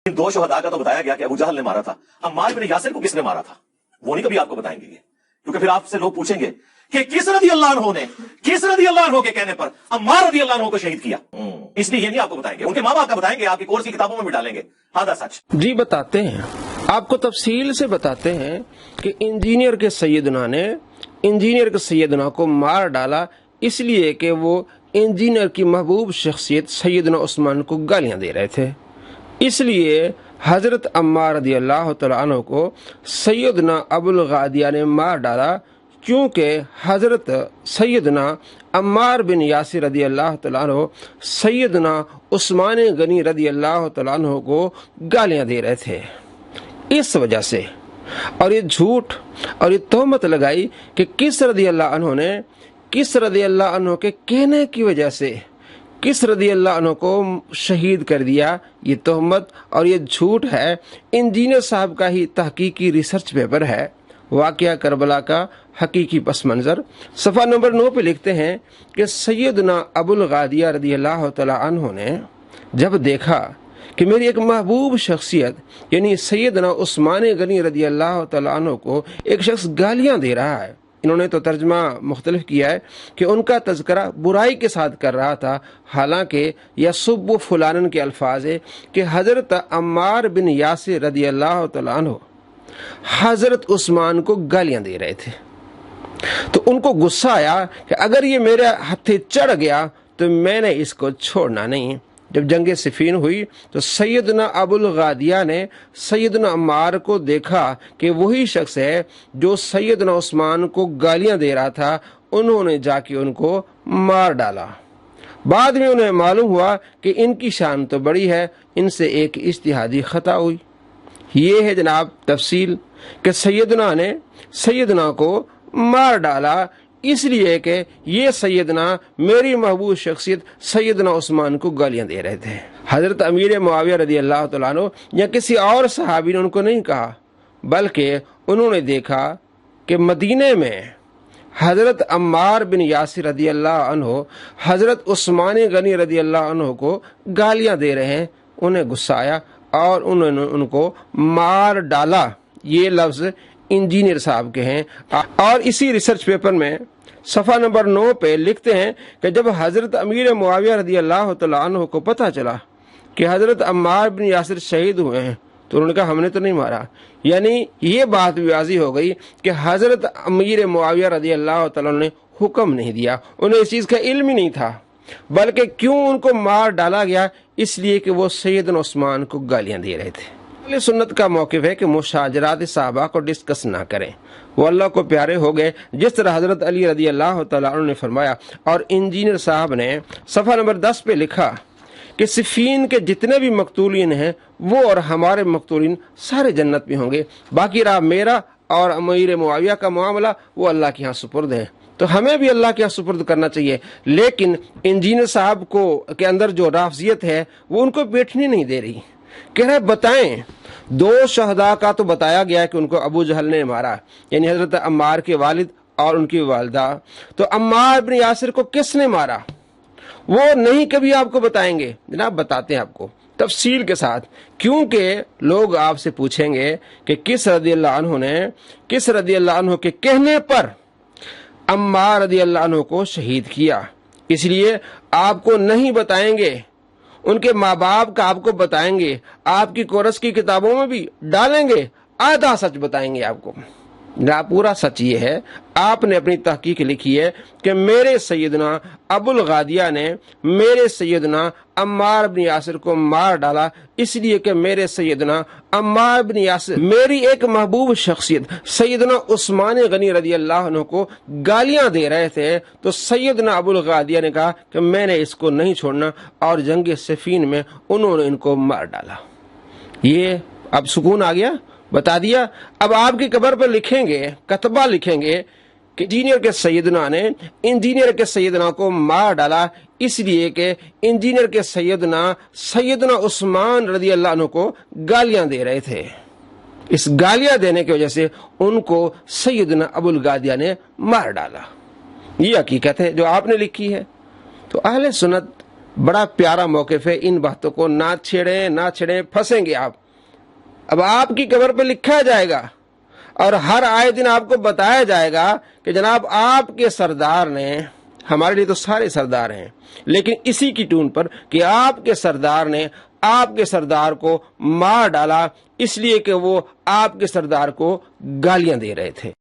इन दो शहदा का तो बताया गया कि अबू जहल ने मारा था, अम्मार बिन यासिर को किसने मारा था वो नहीं कभी आपको बताएंगे, क्योंकि फिर आपसे लोग पूछेंगे कि किस रज़ी अल्लाह अन्हु ने किस रज़ी अल्लाह अन्हु के कहने पर अम्मार रज़ी अल्लाह अन्हु को शहीद किया। इसलिए ये नहीं आपको बताएंगे, उनके माँ बाप का बताएंगे, आपकी कोर्स की किताबों में भी डालेंगे। आधा सच जी बताते हैं, आपको तफसील से बताते हैं कि इंजीनियर के सैयदना को मार डाला इसलिए कि वो इंजीनियर की महबूब शख्सियत सैयदना उस्मान को गालियां दे रहे थे। इसलिए हजरत अम्मार रज़ी अल्लाह तआला अन्हु को सैयदना अबुल गादिया ने मार डाला, क्योंकि हजरत सैयदना अम्मार बिन यासिर रज़ी अल्लाह तआला अन्हु सैयदना उस्मान गनी रज़ी अल्लाह तआला अन्हु को गालियां दे रहे थे। इस वजह से और ये झूठ और ये तोहमत लगाई कि किस रज़ी अल्लाह अन्हु ने किस रज़ी अल्लाह अन्हु के कहने की वजह से किस रज़ी अल्लाह अन्हु को शहीद कर दिया। ये तोहमत और ये झूठ है। इंजीनियर साहब का ही तहकीकी रिसर्च पेपर है वाक़या करबला का हकीकी पस मंज़र। सफ़ा नंबर 9 पे लिखते हैं कि सैयदना अबुल गादिया रज़ी अल्लाह तआला अन्हु ने जब देखा कि मेरी एक महबूब शख्सियत यानी सैयदना उस्मान गनी रज़ी अल्लाह तआला अन्हु को एक शख्स गालियां दे रहा है, इन्होंने तो तर्जमा मुख्तलिफ किया है कि उनका तज़किरा बुराई के साथ कर रहा था, हालांकि यह सुब्बु फुलानन के अल्फाज है कि हज़रत अम्मार बिन यासिर रज़ी अल्लाह तआला अन्हु हज़रत उस्मान को गालियां दे रहे थे। तो उनको गुस्सा आया कि अगर ये मेरे हथे चढ़ गया तो मैंने इसको छोड़ना नहीं। जब जंग सिफीन हुई तो सैयदना अबुल गादिया ने सैयदना अम्मार को देखा कि वही शख्स है जो सैयदना उस्मान को गालियां दे रहा था, उन्होंने जाके उनको मार डाला। बाद में उन्हें मालूम हुआ कि इनकी शान तो बड़ी है, इनसे एक इज्तिहादी खता हुई। ये है जनाब तफसील कि सैयदना ने सैयदना को मार डाला इसलिए कि ये सैयदना मेरी महबूब शख्सियत सैयदना उस्मान को गालियां दे रहे थे। हजरत अमीर मुआविया रज़ी अल्लाह तआला अन्हु या किसी और सहाबी ने उनको नहीं कहा, बल्कि उन्होंने देखा कि मदीने में हजरत अम्मार बिन यासिर रज़ी अल्लाह अन्हु हजरत उस्मान गनी रज़ी अल्लाह अन्हु को गालियां दे रहे हैं। उन्हें गुस्सा आया और उन्होंने उनको मार डाला। ये लफ्ज इंजीनियर साहब के हैं। और इसी रिसर्च पेपर में सफ़ा नंबर 9 पे लिखते हैं कि जब हजरत अमीर मुआविया रज़ी अल्लाह तआला अन्हु को पता चला कि हजरत अम्मार बिन यासिर शहीद हुए हैं तो उन्होंने कहा हमने तो नहीं मारा। यानी ये बात भी वाज़ी हो गई कि हजरत अमीर मुआविया रज़ी अल्लाह तआला ने हुक्म नहीं दिया, उन्हें इस चीज़ का इल्म ही नहीं था, बल्कि क्यों उनको मार डाला गया इसलिए कि वो सैयदना उस्मान को गालियां दे रहे थे। अहले सुन्नत का मौक़िफ़ है कि मुशाजरात सहाबा को डिस्कस ना करें, वो अल्लाह को प्यारे हो गए जिस तरह हजरत अली रज़ी अल्लाह तआला अन्हु ने फरमाया। और इंजीनियर साहब ने सफ़ा नंबर 10 पे लिखा कि सिफीन के जितने भी मकतूलीन हैं वो और हमारे मकतूलीन सारे जन्नत में होंगे, बाकी रहा मेरा और अमीर मुआविया का मामला वो अल्लाह के यहाँ सुपुर्द है। तो हमें भी अल्लाह के यहाँ सुपुर्द करना चाहिए। लेकिन इंजीनियर साहब को के अंदर जो राफजियत है वो उनको बैठने नहीं दे रही। कह रहे बताएं, दो शहदा का तो बताया गया है कि उनको अबू जहल ने मारा, यानी हजरत अम्मार के वालिद और उनकी वालिदा। तो अम्मार बिन यासिर को किसने मारा वो नहीं कभी आपको बताएंगे। जनाब बताते हैं आपको तफसील के साथ, क्योंकि लोग आपसे पूछेंगे कि किस रज़ी अल्लाह अन्हु ने किस रज़ी अल्लाह अन्हु के कहने पर अम्मार रज़ी अल्लाह अन्हु को शहीद किया। इसलिए आपको नहीं बताएंगे, उनके माँ बाप का आपको बताएंगे, आपकी कोरस की किताबों में भी डालेंगे, आधा सच बताएंगे आपको। ना पूरा सच ये है, आपने अपनी तहकीक लिखी है कि मेरे सैयदना अबुल गादिया ने मेरे सैयदना अम्मार बिन यासिर को मार डाला इसलिए कि मेरे सैयदना अम्मार बिन यासिर मेरी एक महबूब शख्सियत सैयदना उस्मान गनी रज़ी अल्लाह अन्हु को गालियां दे रहे थे। तो सैयदना अबुल गादिया ने कहा कि मैंने इसको नहीं छोड़ना और जंग सिफीन में उन्होंने इनको मार डाला। ये अब सुकून आ गया, बता दिया। अब आपकी कब्र पर लिखेंगे, कतबा लिखेंगे कि इंजीनियर के सैयदना ने इंजीनियर के सैयदना को मार डाला इसलिए कि इंजीनियर के सैयदना उस्मान रज़ी अल्लाह अन्हु को गालियां दे रहे थे। इस गालियां देने की वजह से उनको सैयदना अबुल गादिया ने मार डाला। ये हकीकत है जो आपने लिखी है। तो अहले सुन्नत بڑا پیارا موقف ہے، ان باتوں کو نہ چھیڑیں، پھنسیں گے آپ۔ اب آپ کی قبر پہ لکھا جائے گا اور ہر آئے دن آپ کو بتایا جائے گا کہ جناب آپ کے سردار نے، ہمارے لیے تو سارے سردار ہیں، لیکن اسی کی ٹون پر کہ آپ کے سردار نے آپ کے سردار کو مار ڈالا اس لیے کہ وہ آپ کے سردار کو گالیاں دے رہے تھے۔